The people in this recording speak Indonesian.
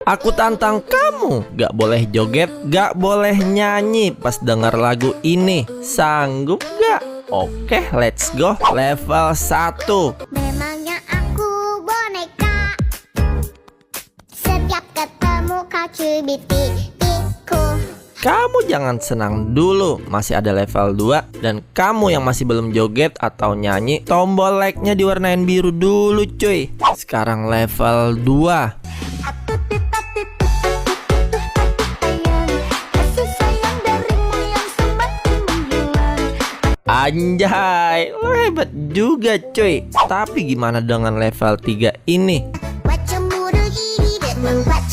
Aku tantang kamu, gak boleh joget, gak boleh nyanyi pas denger lagu ini. Sanggup gak? Oke, let's go. Level 1. Memangnya aku boneka, setiap ketemu kau cubit-pipiku. Kamu jangan senang dulu, masih ada level 2. Dan kamu yang masih belum joget atau nyanyi, tombol like-nya diwarnain biru dulu cuy. Sekarang level 2. Anjay, lo hebat juga cuy. Tapi gimana dengan level 3 ini? Buat cemburu iri dan membuat